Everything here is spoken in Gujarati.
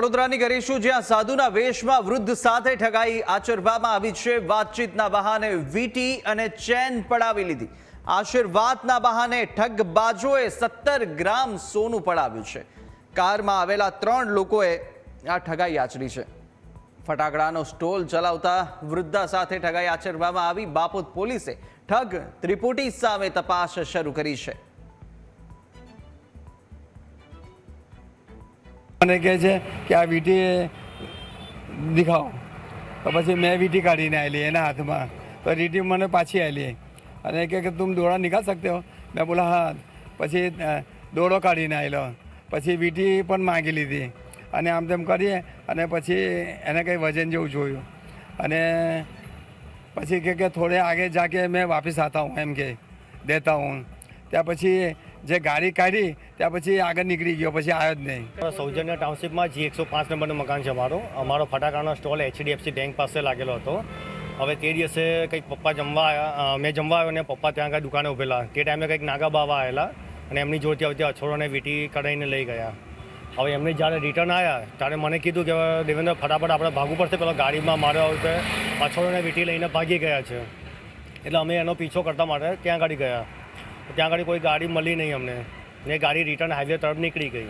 વડોદરાની કરીશું, જ્યાં સાધુના વેશમાં વૃદ્ધ સાથે ઠગાઈ આચરવામાં આવી છે। વાતચીતના બહાને વીટી અને ચેન પડાવી લીધી। આશીર્વાદના બહાને ઠગબાજોએ 17 ગ્રામ સોનું પડાવ્યું છે। કારમાં આવેલા 3 લોકોએ આ ઠગાઈ આચરી છે। ફટાકડાનો સ્ટોલ ચલાવતા વૃદ્ધા સાથે ઠગાઈ આચરવામાં આવી। બાપોદ પોલીસે ઠગ ત્રિપુટી સામે તપાસ શરૂ કરી છે। મને કહે છે કે આ વીટી દેખાઓ, તો પછી મેં વીટી કાઢીને આવેલી એના હાથમાં, તો વીટી મને પાછી આવેલી અને કહે કે તુમ દોડા નિકાલ सकते हो। મેં બોલા હા। પછી દોડો કાઢીને આવેલો, પછી વીટી પણ માંગી લીધી અને આમ તેમ કરીએ અને પછી એને કંઈ વજન જેવું જોયું અને પછી કે થોડે આગે જાકે મેં વાપસ आता हूँ એમ કે દેતા હું। ત્યાં પછી જે ગાડી કાઢી ત્યાં પછી આગળ નીકળી ગયો, પછી આવ્યો જ નહીં। સૌજન્ય ટાઉનશીપમાં G105 નંબરનું મકાન છે અમારો ફટાકડાનો સ્ટોલ HDFC બેંક પાસે લાગેલો હતો। હવે તે દિવસે કંઈક પપ્પા જમવા આવ્યા, મેં જમવા આવ્યો ને પપ્પા ત્યાં આગળ દુકાને ઊભેલા। તે ટાઈમે કંઈક નાગા બાવા આવેલા અને એમની જોડતી આવતી અછોડોને વીટી કઢાઈને લઈ ગયા। હવે એમને જ્યારે રિટર્ન આવ્યા ત્યારે મને કીધું કે દેવેન્દ્ર ફટાફટ આપણે ભાગવું પડશે, પેલો ગાડીમાં માર્યો આવશે, અછોડોને વીટી લઈને ભાગી ગયા છે। એટલે અમે એનો પીછો કરતા માટે ત્યાં આગળ ગયા। ત્યાં આગળ કોઈ ગાડી મળી નહીં અમને, ને ગાડી રિટર્ન હાઈવે તરફ નીકળી ગઈ।